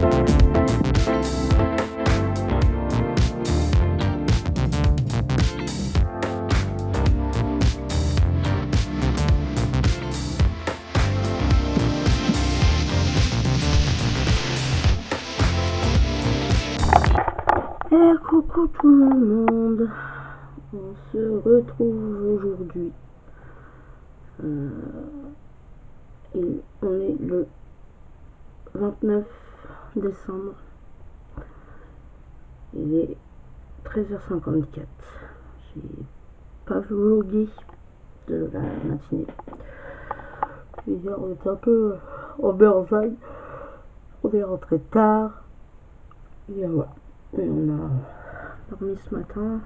Et coucou tout le monde, on se retrouve aujourd'hui. On est le 29 décembre. Il est 13h54. J'ai pas vlogué de la matinée. Hier on était un peu en beurre-vague. On est rentré tard. Et voilà. Et on a dormi ce matin.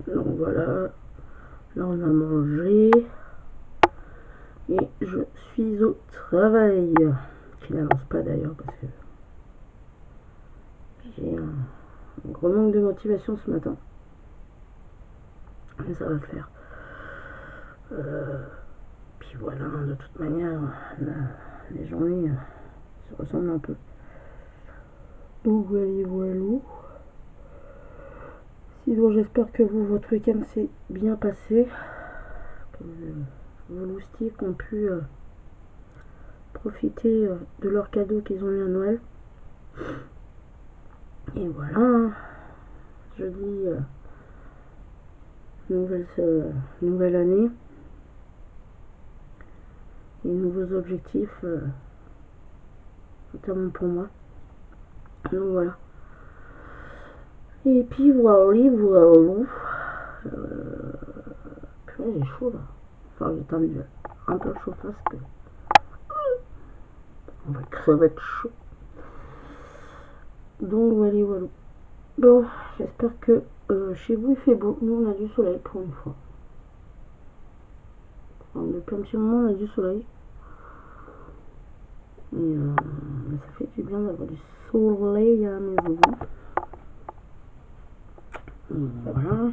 Donc voilà. Là on a mangé. Et je suis au travail. Qui n'avance pas d'ailleurs parce que j'ai un gros manque de motivation ce matin. Mais ça va le faire. Puis voilà, de toute manière, les journées se ressemblent un peu. Donc voilà. Sinon j'espère que votre week-end s'est bien passé. Que vos loustiques ont pu profiter de leurs cadeaux qu'ils ont eu à Noël. Et voilà. Jeudi, nouvelle année. Et nouveaux objectifs, notamment pour moi. Donc voilà. Et puis voilà. J'ai chaud là. Enfin, j'ai tendu un peu le chauffe parce que on va crever de chaud. Donc voilà. Bon, j'espère que chez vous il fait beau. Nous on a du soleil pour une fois. Enfin, depuis un petit moment on a du soleil. Et ça fait du bien d'avoir du soleil à la maison. Voilà.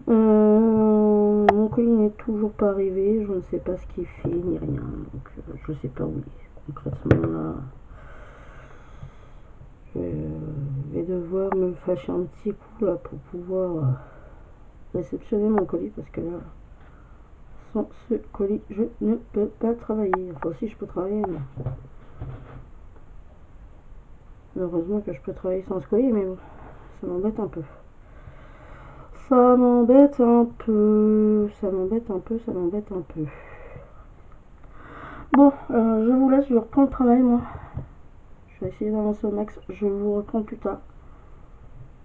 Mon colis n'est toujours pas arrivé. Je ne sais pas ce qu'il fait ni rien. Donc je sais pas où il est. Concrètement là, je vais devoir me fâcher un petit coup là pour pouvoir réceptionner mon colis parce que là, sans ce colis, je ne peux pas travailler. Enfin, si je peux travailler, mais heureusement que je peux travailler sans ce colis, mais bon, ça m'embête un peu. Ça m'embête un peu. Bon, je vous laisse, je reprends le travail, moi. Je vais essayer d'avancer au max. Je vous reprends plus tard.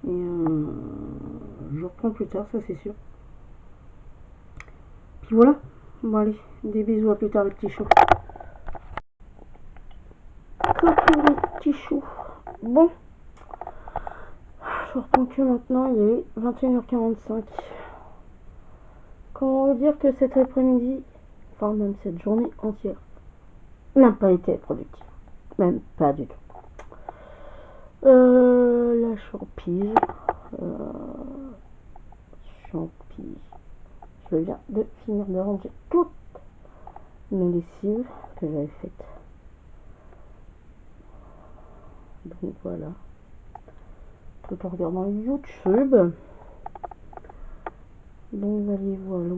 Et je reprends plus tard, ça c'est sûr. Puis voilà. Bon, allez, des bisous, à plus tard, les petits choux. Coucou, les petits choux. Bon, je reprends que maintenant, il est 21h45. Comment vous dire que cet après-midi, enfin même cette journée entière, n'a pas été productive. Même pas du tout. La champise. Je viens de finir de ranger toutes mes lessives que j'avais faites. Donc voilà. Tout en regardant YouTube. Donc voilà.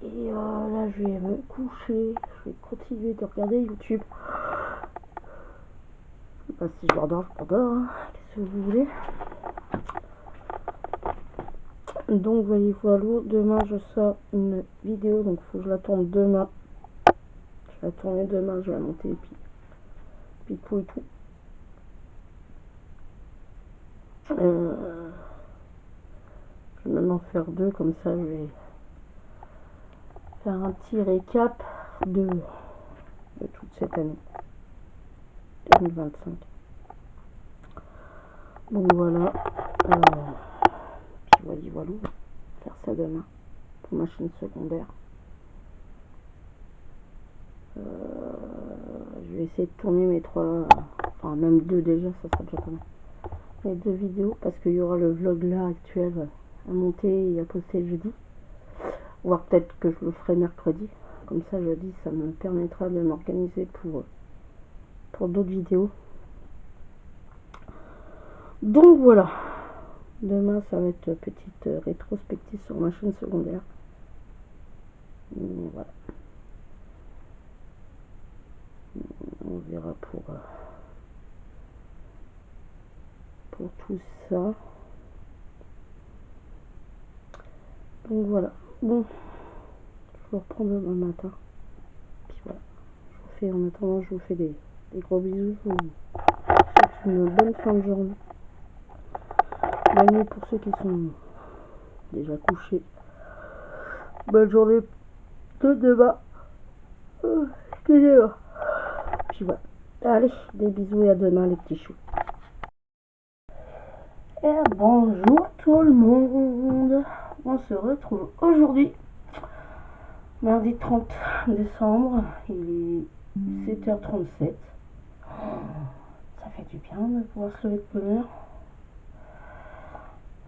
Et là je vais me coucher. Je vais continuer de regarder YouTube. Je sais pas si je m'endors, hein. Qu'est-ce que vous voulez. Donc voilà. Demain je sors une vidéo. Donc faut que je la tourne demain. Je vais la tourner demain. Je vais la monter et puis tout et tout. Je vais même en faire deux, comme ça je vais faire un petit récap de toute cette année 2025. Donc voilà. Puis voilà. Faire ça demain pour ma chaîne secondaire. Je vais essayer de tourner mes trois, enfin même deux déjà, ça sera déjà pas mal. Les deux vidéos parce qu'il y aura le vlog là actuel à monter et à poster jeudi. Voire peut-être que je le ferai mercredi comme ça je dis, ça me permettra de m'organiser pour d'autres vidéos. Donc voilà, demain ça va être petite rétrospective sur ma chaîne secondaire. Et voilà, on verra pour tout ça. Donc voilà, bon, je vais reprendre demain matin. Puis voilà, en attendant, je vous fais des gros bisous. Je vous souhaite une bonne fin de journée. Bonne nuit pour ceux qui sont déjà couchés. Bonne journée de demain. Excusez-moi. Puis voilà. Allez, des bisous et à demain les petits choux. Et bonjour tout le monde. On se retrouve aujourd'hui, mardi 30 décembre. Il est 7h37. Ça fait du bien de pouvoir se lever de bonne heure.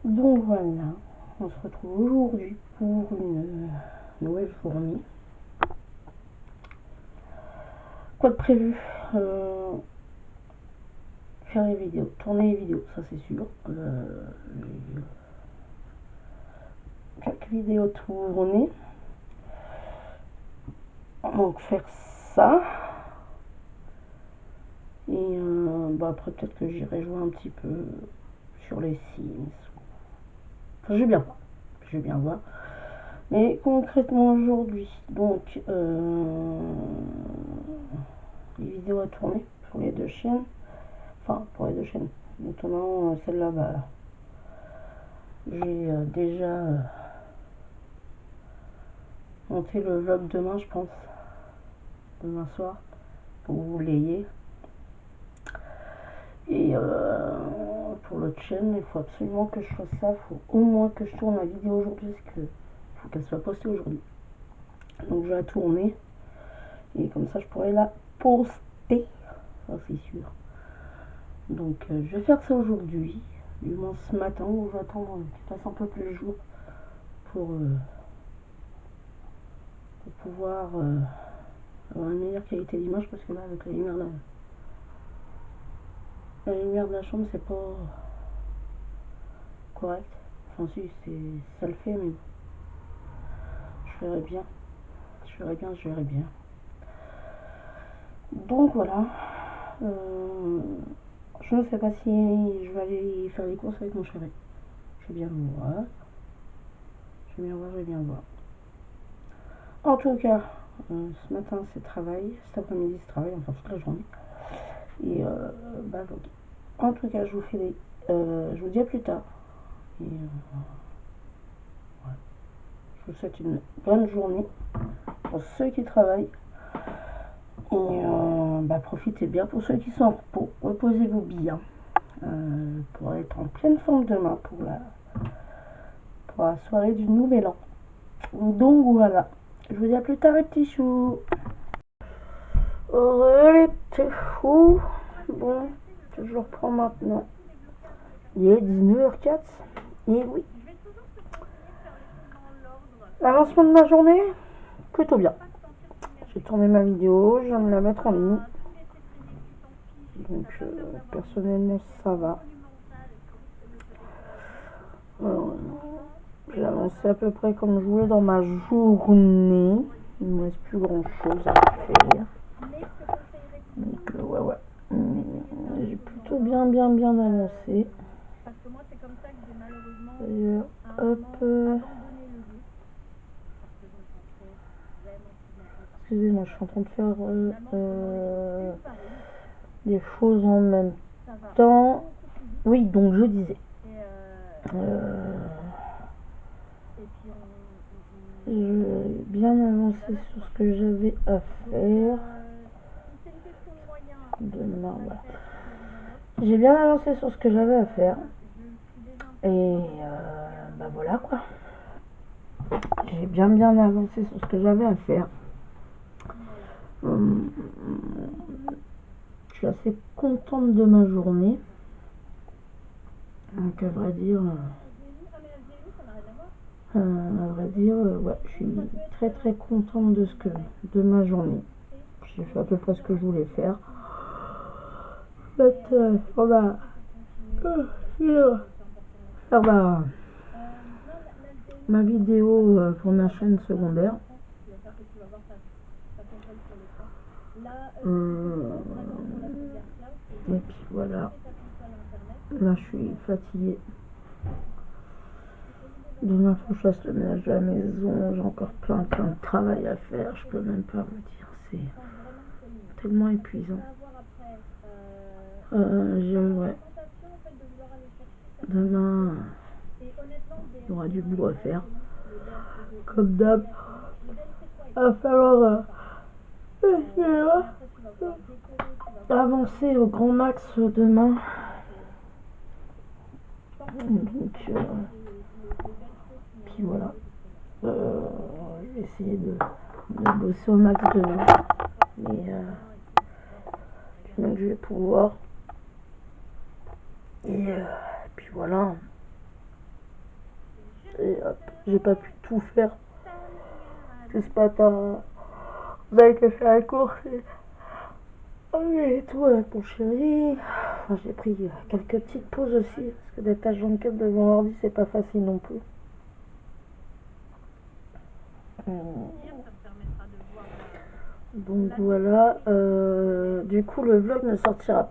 Donc voilà, on se retrouve aujourd'hui pour une nouvelle journée. Quoi de prévu? Faire les vidéos, tourner les vidéos, ça c'est sûr. Quelques vidéos tournées. Donc faire ça. Et après peut-être que j'irai jouer un petit peu sur les Sims. Enfin, je vais bien voir. Mais concrètement aujourd'hui, donc les vidéos à tourner pour les deux chaînes. Enfin, pour les deux chaînes. Maintenant, celle-là, bah, j'ai déjà monté le vlog demain, je pense. Demain soir, pour que vous l'ayez. Et pour l'autre chaîne, il faut absolument que je fasse ça. Il faut au moins que je tourne la vidéo aujourd'hui, parce que faut qu'elle soit postée aujourd'hui. Donc je vais la tourner. Et comme ça, je pourrai la poster. Ça, c'est sûr. Donc je vais faire ça aujourd'hui. Du moins ce matin, où je vais attendre qu'il passe un peu plus le jour pour pouvoir avoir une meilleure qualité d'image, parce que là, avec la lumière de la chambre, c'est pas correct. Enfin si, ça le fait, mais bon. Je verrai bien. Je verrai bien. Donc voilà. Je ne sais pas si je vais aller faire les courses avec mon chéri. Je vais bien voir. Je vais bien voir. En tout cas, ce matin c'est travail. Cet après-midi c'est travail, enfin toute la journée. Et bah vlog. En tout cas, je vous fais je vous dis à plus tard. Et voilà. Je vous souhaite une bonne journée pour ceux qui travaillent. Et profitez bien pour ceux qui sont en repos. Reposez-vous bien pour être en pleine forme demain pour la soirée du Nouvel An. Donc voilà. Je vous dis à plus tard les petits choux. Les petits choux. Bon, je reprends maintenant. Il est 19h04. Et oui. L'avancement de ma journée, plutôt bien. J'ai tourné ma vidéo, je viens de la mettre en ligne. Donc personnellement ça va. J'ai avancé à peu près comme je voulais dans ma journée. Il ne me reste plus grand chose à faire. Donc ouais. J'ai plutôt bien avancé. D'ailleurs, hop. Excusez-moi, je suis en train de faire des choses en même temps. Oui, donc je disais. J'ai bien avancé sur ce que j'avais à faire. J'ai bien avancé sur ce que j'avais à faire. Et voilà quoi. J'ai bien avancé sur ce que j'avais à faire. Je suis assez contente de ma journée. Donc à vrai dire, À vrai dire, ouais, je suis très très contente de ma journée. J'ai fait à peu près ce que je voulais faire. On va faire ma vidéo pour ma chaîne secondaire. Et puis voilà. Là, je suis fatiguée. Demain, faut que je fasse le ménage de la maison. J'ai encore plein de travail à faire. Je peux même pas vous dire. C'est tellement épuisant. J'aimerais. Demain, il y aura du boulot à faire. Comme d'hab, il va falloir avancer au grand max demain. Donc, puis voilà. Je vais essayer de bosser au max demain. Mais je vais pouvoir. Et puis voilà. Et hop, j'ai pas pu tout faire. Parce que ce matin, on a été faire la course et tout avec mon chéri. Enfin, j'ai pris quelques petites pauses aussi. Parce que d'être à 24 devant l'ordi, c'est pas facile non plus. Donc voilà. Du coup, le vlog ne sortira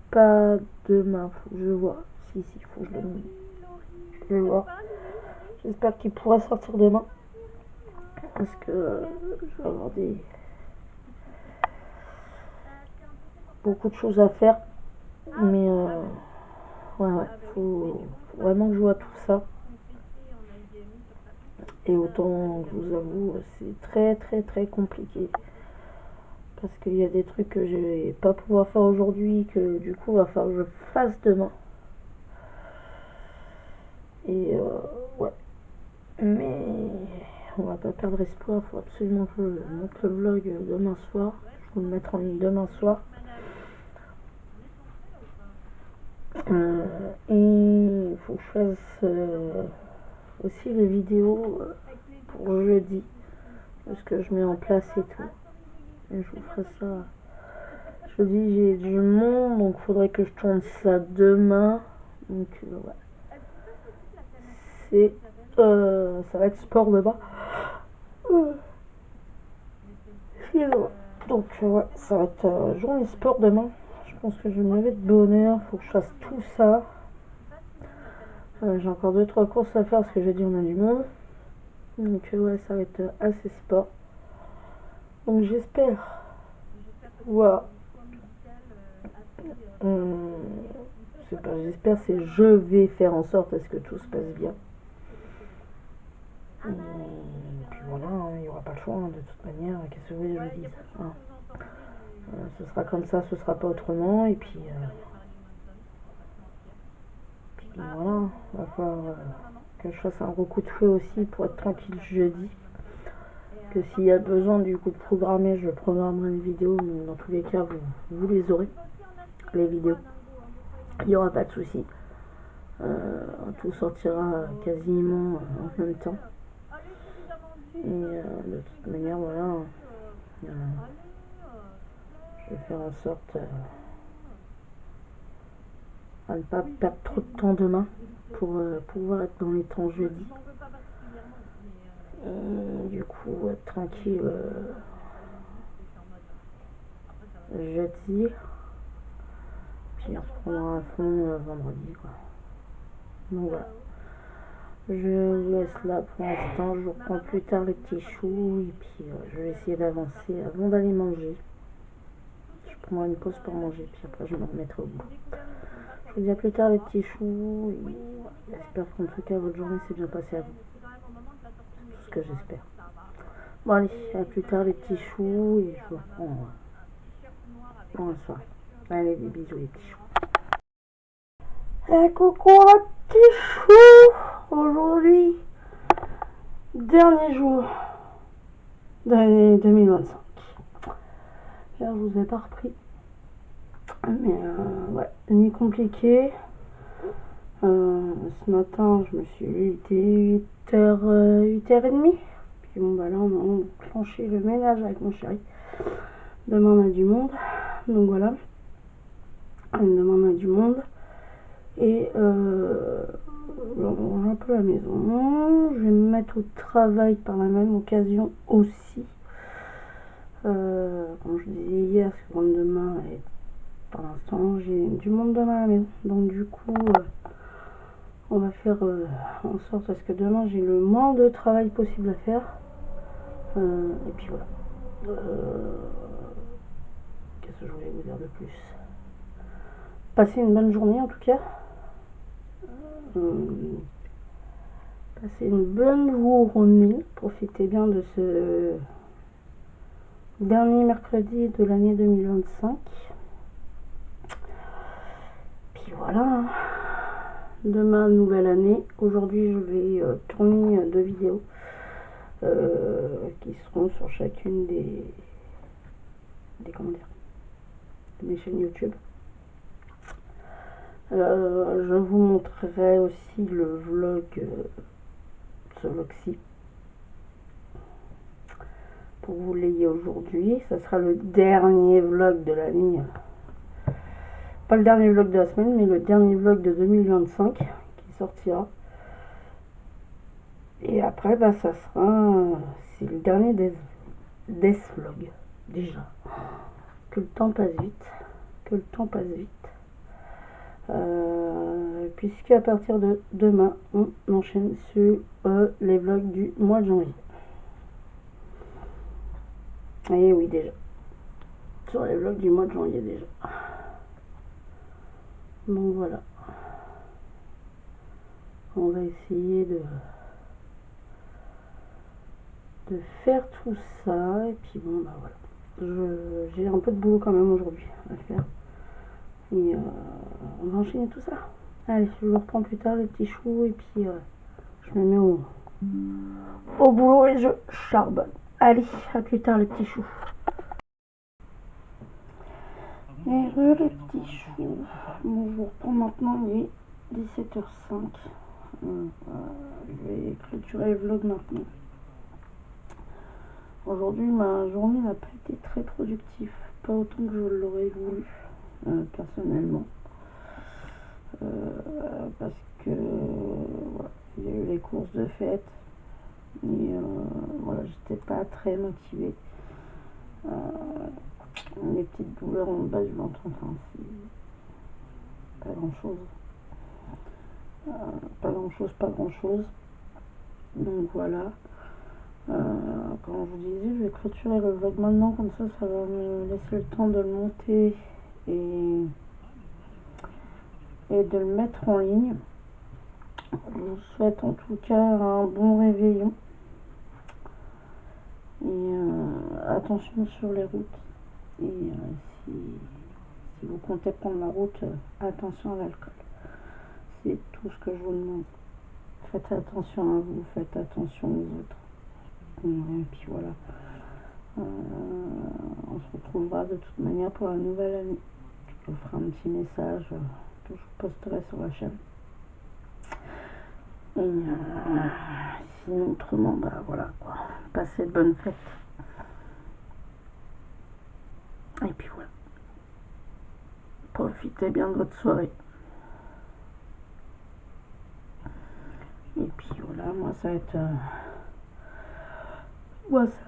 pas demain. Faut que je vois. Si, faut que je le vois. J'espère qu'il pourra sortir demain. Parce que je vais avoir beaucoup de choses à faire. Mais ouais, faut vraiment que je vois tout ça. Et autant, je vous avoue, c'est très très très compliqué. Parce qu'il y a des trucs que je vais pas pouvoir faire aujourd'hui, que du coup, il va falloir que je fasse demain. Et ouais. Mais on va pas perdre espoir. Il faut absolument que je monte le vlog demain soir. Je vais le mettre en ligne demain soir. Et il faut que je fasse aussi les vidéos pour jeudi. Ce que je mets en place et tout. Et je vous ferai ça. Jeudi, j'ai du monde, donc il faudrait que je tourne ça demain. Donc ouais. Ça va être sport demain. Donc ouais, ça va être journée sport demain. Je pense que je vais me lever de bonne heure. Faut que je fasse tout ça. J'ai encore 2-3 courses à faire parce que jeudi on a du monde. Donc ouais, ça va être assez sport. Donc j'espère. Voilà. C'est pas j'espère, c'est je vais faire en sorte à ce que tout se passe bien. Et puis voilà, hein, il n'y aura pas le choix hein, de toute manière. Qu'est-ce que vous voulez que je dise hein. Ce sera comme ça, ce sera pas autrement. Et puis voilà, il va falloir que je fasse un gros coup de fouet aussi pour être tranquille jeudi. Que s'il y a besoin du coup de programmer, je programmerai une vidéo, mais dans tous les cas, vous les aurez, les vidéos. Il n'y aura pas de souci. Tout sortira quasiment en même temps. Et de toute manière, voilà, je vais faire en sorte à ne pas perdre trop de temps demain pour pouvoir être dans les temps jeudi. Et du coup, être tranquille jeudi. Puis on reprendra à fond vendredi, quoi. Donc voilà. Je vous laisse là pour l'instant. Je vous reprends plus tard les petits choux. Et puis je vais essayer d'avancer avant d'aller manger. Je prendrai une pause pour manger. Puis après je me remettrai au bout. Je vous dis à plus tard les petits choux. Et j'espère qu'en tout cas votre journée s'est bien passée à vous. C'est tout ce que j'espère. Bon allez, à plus tard les petits choux. Et je vous reprends pour un soir. Allez, des bisous les petits choux. Coucou les petits choux. Aujourd'hui, dernier jour de l'année 2025. Là, je vous ai pas repris. Mais ouais, nuit compliquée. Ce matin, je me suis levé, il était 8h30. Puis bon, bah là, on a enclenché le ménage avec mon chéri. Demain, on a du monde. Donc voilà. Demain, on a du monde. Et on range un peu la maison. Je vais me mettre au travail par la même occasion aussi. Comme je disais hier, parce que demain, et pour l'instant, j'ai du monde demain à la maison. Donc du coup, on va faire en sorte parce que demain, j'ai le moins de travail possible à faire. Et puis voilà. Qu'est-ce que je voulais vous dire de plus? Passez une bonne journée en tout cas. Passez une bonne journée. Profitez bien de ce dernier mercredi de l'année 2025. Puis voilà. Demain, nouvelle année. Aujourd'hui, je vais tourner 2 vidéos qui seront sur chacune des comment dire, de mes chaînes YouTube. Je vous montrerai aussi le vlog, ce vlog-ci, pour vous l'ayez aujourd'hui. Ça sera le dernier vlog de l'année. Pas le dernier vlog de la semaine, mais le dernier vlog de 2025 qui sortira. Et après, bah, ça sera... c'est le dernier des vlogs, déjà. Que le temps passe vite. Que le temps passe vite. Puisqu'à partir de demain, on enchaîne sur les vlogs du mois de janvier. Et oui, déjà. Sur les vlogs du mois de janvier, déjà. Donc voilà. On va essayer de faire tout ça. Et puis bon, bah voilà. J'ai un peu de boulot quand même aujourd'hui à faire. Et on va enchaîner tout ça. Allez, je vous reprends plus tard les petits choux. Et puis je me mets au boulot et je charbonne. Allez, à plus tard les petits choux. Et les petits choux. Bon, je vous reprends maintenant, il est 17h05. Je vais clôturer le vlog maintenant. Aujourd'hui, ma journée n'a pas été très productive. Pas autant que je l'aurais voulu, personnellement. Parce que voilà, il y a eu les courses de fête. Et voilà, j'étais pas très motivée. Les petites douleurs en bas du ventre, enfin, c'est pas grand chose. Pas grand chose. Donc voilà. Comme je vous disais, je vais clôturer le vlog maintenant, comme ça va me laisser le temps de le monter et de le mettre en ligne. Je vous souhaite en tout cas un bon réveillon et attention sur les routes. Et si vous comptez prendre la route, attention à l'alcool. C'est tout ce que je vous demande. Faites attention à vous, faites attention aux autres. Et puis voilà. On se retrouvera de toute manière pour la nouvelle année. Je vous ferai un petit message que je posterai sur la chaîne. Et sinon, autrement, bah voilà quoi. Passez de bonnes fêtes. Et puis voilà. Profitez bien de votre soirée. Et puis voilà, moi ça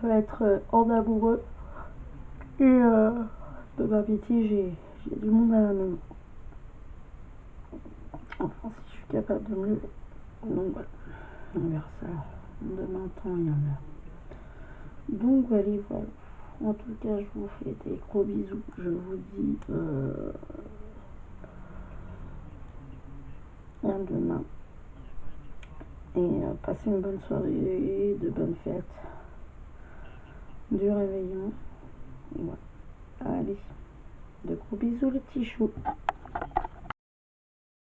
va être en amoureux. Et de ma bêtise, j'ai du monde à la maison. Enfin, si je suis capable de me lever. Donc voilà, on verra ça. Demain, temps, il y en a. Donc voilà. En tout cas, je vous fais des gros bisous. Je vous dis à demain. Et passez une bonne soirée, de bonnes fêtes, du réveillon. Voilà. Allez, de gros bisous les petits choux.